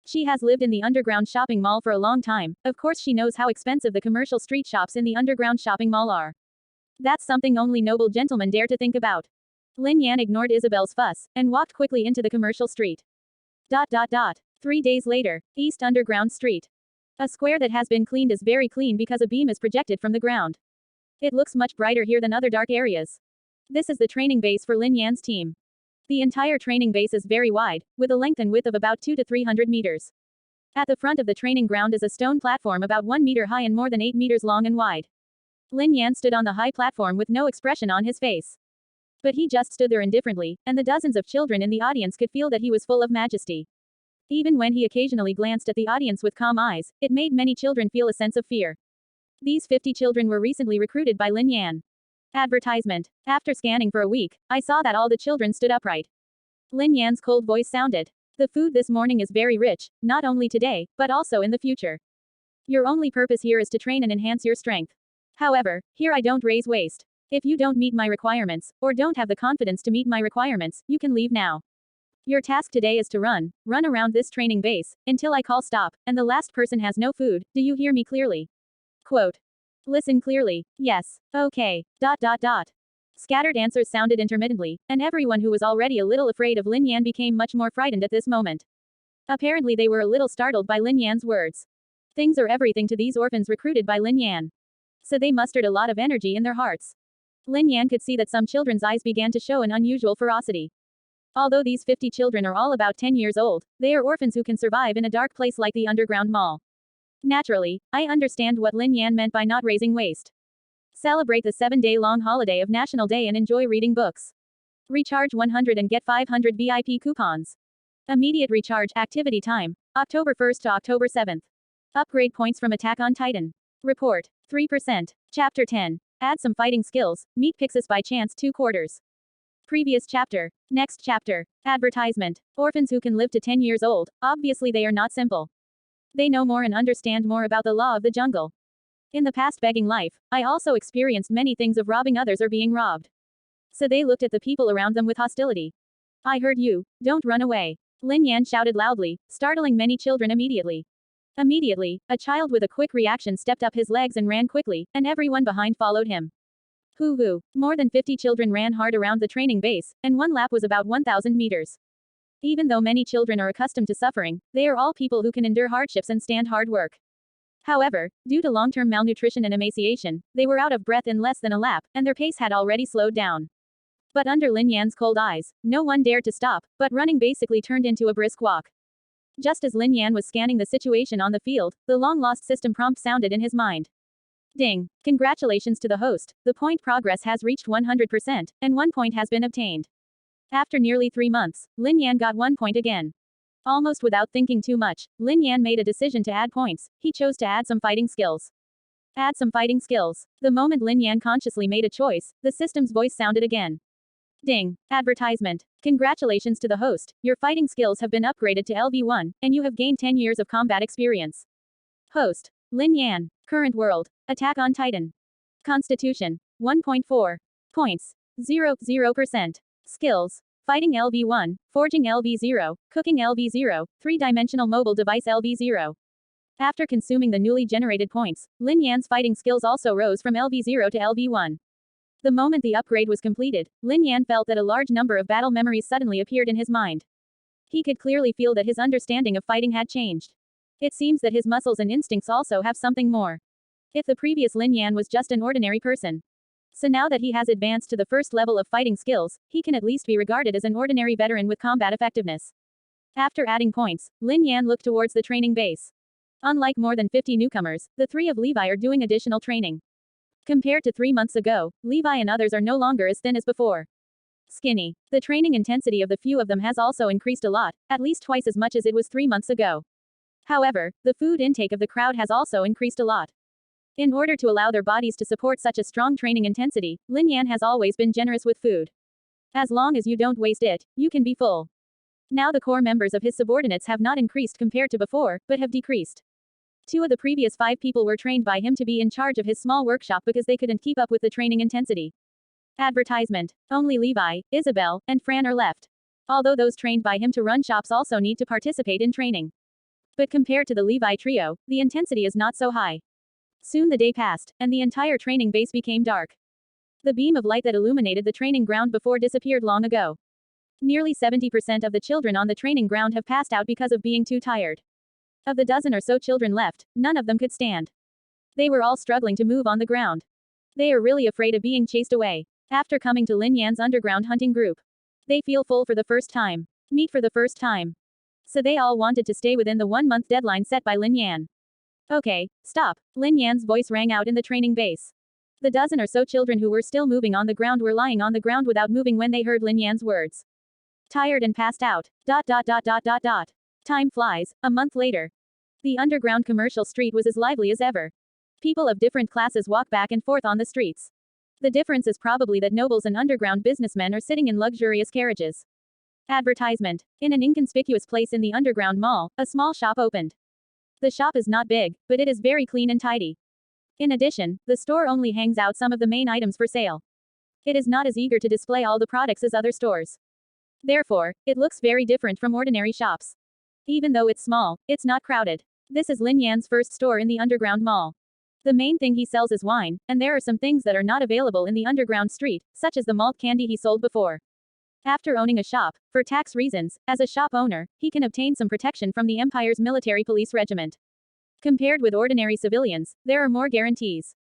Speaker 1: She has lived in the underground shopping mall for a long time, of course she knows how expensive the commercial street shops in the underground shopping mall are. That's something only noble gentlemen dare to think about. Lin Yan ignored Isabel's fuss, and walked quickly into the commercial street. 3 days later, East Underground Street. A square that has been cleaned is very clean because a beam is projected from the ground. It looks much brighter here than other dark areas. This is the training base for Lin Yan's team. The entire training base is very wide, with a length and width of about 200 to 300 meters. At the front of the training ground is a stone platform about 1 meter high and more than 8 meters long and wide. Lin Yan stood on the high platform with no expression on his face. But he just stood there indifferently, and the dozens of children in the audience could feel that he was full of majesty. Even when he occasionally glanced at the audience with calm eyes, it made many children feel a sense of fear. These 50 children were recently recruited by Lin Yan. Advertisement. After scanning for a week, I saw that all the children stood upright. Lin Yan's cold voice sounded. The food this morning is very rich, not only today, but also in the future. Your only purpose here is to train and enhance your strength. However, here I don't raise waste. If you don't meet my requirements, or don't have the confidence to meet my requirements, you can leave now. Your task today is to run around this training base, until I call stop, and the last person has no food. Do you hear me clearly? Quote. Listen clearly. Yes. Okay. Scattered answers sounded intermittently, and everyone who was already a little afraid of Lin Yan became much more frightened at this moment. Apparently they were a little startled by Lin Yan's words. Things are everything to these orphans recruited by Lin Yan. So they mustered a lot of energy in their hearts. Lin Yan could see that some children's eyes began to show an unusual ferocity. Although these 50 children are all about 10 years old, they are orphans who can survive in a dark place like the underground mall. Naturally, I understand what Lin Yan meant by not raising waste. Celebrate the 7-day-long holiday of National Day and enjoy reading books. Recharge 100 and get 500 VIP coupons. Immediate recharge activity time, October 1st to October 7th. Upgrade points from Attack on Titan. Report, 3%. Chapter 10. Add some fighting skills, meet Pixis by chance 2 quarters. Previous chapter. Next chapter. Advertisement. Orphans who can live to 10 years old, obviously they are not simple. They know more and understand more about the law of the jungle. In the past begging life, I also experienced many things of robbing others or being robbed. So they looked at the people around them with hostility. I heard you, don't run away. Lin Yan shouted loudly, startling many children immediately. Immediately, a child with a quick reaction stepped up his legs and ran quickly, and everyone behind followed him. Hoo-hoo. More than 50 children ran hard around the training base, and one lap was about 1,000 meters. Even though many children are accustomed to suffering, they are all people who can endure hardships and stand hard work. However, due to long-term malnutrition and emaciation, they were out of breath in less than a lap, and their pace had already slowed down. But under Lin Yan's cold eyes, no one dared to stop, but running basically turned into a brisk walk. Just as Lin Yan was scanning the situation on the field, the long-lost system prompt sounded in his mind. Ding! Congratulations to the host, the point progress has reached 100%, and 1 point has been obtained. After nearly 3 months, Lin Yan got 1 point again. Almost without thinking too much, Lin Yan made a decision to add points. He chose to add some fighting skills. Add some fighting skills. The moment Lin Yan consciously made a choice, the system's voice sounded again. Ding! Advertisement. Congratulations to the host, your fighting skills have been upgraded to LV1, and you have gained 10 years of combat experience. Host. Lin Yan. Current world. Attack on Titan. Constitution. 1.4. Points. 0%. Skills. Fighting LV1, Forging LV0, Cooking LV0, 3-dimensional mobile device LV0. After consuming the newly generated points, Lin Yan's fighting skills also rose from LV0 to LV1. The moment the upgrade was completed, Lin Yan felt that a large number of battle memories suddenly appeared in his mind. He could clearly feel that his understanding of fighting had changed. It seems that his muscles and instincts also have something more. If the previous Lin Yan was just an ordinary person. So now that he has advanced to the first level of fighting skills, he can at least be regarded as an ordinary veteran with combat effectiveness. After adding points, Lin Yan looked towards the training base. Unlike more than 50 newcomers, the 3 of Levi are doing additional training. Compared to 3 months ago, Levi and others are no longer as thin as before. Skinny. The training intensity of the few of them has also increased a lot, at least twice as much as it was 3 months ago. However, the food intake of the crowd has also increased a lot. In order to allow their bodies to support such a strong training intensity, Lin Yan has always been generous with food. As long as you don't waste it, you can be full. Now the core members of his subordinates have not increased compared to before, but have decreased. 2 of the previous 5 people were trained by him to be in charge of his small workshop because they couldn't keep up with the training intensity. Advertisement. Only Levi, Isabel, and Fran are left. Although those trained by him to run shops also need to participate in training. But compared to the Levi trio, the intensity is not so high. Soon the day passed, and the entire training base became dark. The beam of light that illuminated the training ground before disappeared long ago. Nearly 70% of the children on the training ground have passed out because of being too tired. Of the dozen or so children left, none of them could stand. They were all struggling to move on the ground. They are really afraid of being chased away. After coming to Lin Yan's underground hunting group, they feel full for the first time. Meat for the first time. So they all wanted to stay within the 1-month deadline set by Lin Yan. Okay, stop. Lin Yan's voice rang out in the training base. The dozen or so children who were still moving on the ground were lying on the ground without moving when they heard Lin Yan's words. Tired and passed out. Time flies, a month later. The underground commercial street was as lively as ever. People of different classes walk back and forth on the streets. The difference is probably that nobles and underground businessmen are sitting in luxurious carriages. Advertisement. In an inconspicuous place in the underground mall, a small shop opened. The shop is not big, but it is very clean and tidy. In addition, the store only hangs out some of the main items for sale. It is not as eager to display all the products as other stores. Therefore, it looks very different from ordinary shops. Even though it's small, it's not crowded. This is Lin Yan's first store in the underground mall. The main thing he sells is wine, and there are some things that are not available in the underground street, such as the malt candy he sold before. After owning a shop, for tax reasons, as a shop owner, he can obtain some protection from the Empire's military police regiment. Compared with ordinary civilians, there are more guarantees.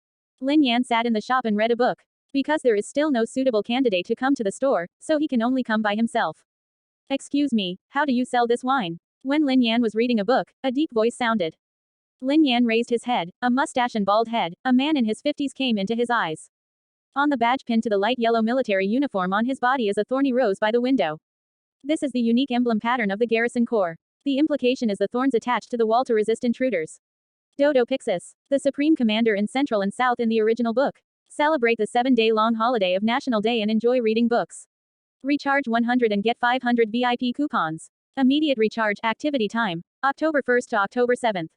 Speaker 1: Lin Yan sat in the shop and read a book. Because there is still no suitable candidate to come to the store, so he can only come by himself. Excuse me, how do you sell this wine? When Lin Yan was reading a book, a deep voice sounded. Lin Yan raised his head, a mustache and bald head, a man in his 50s came into his eyes. On the badge pinned to the light yellow military uniform on his body is a thorny rose by the window. This is the unique emblem pattern of the Garrison Corps. The implication is the thorns attached to the wall to resist intruders. Dodo Pixis, the supreme commander in Central and South in the original book. Celebrate the 7-day-long holiday of National Day and enjoy reading books. Recharge 100 and get 500 VIP coupons. Immediate recharge activity time, October 1st to October 7th.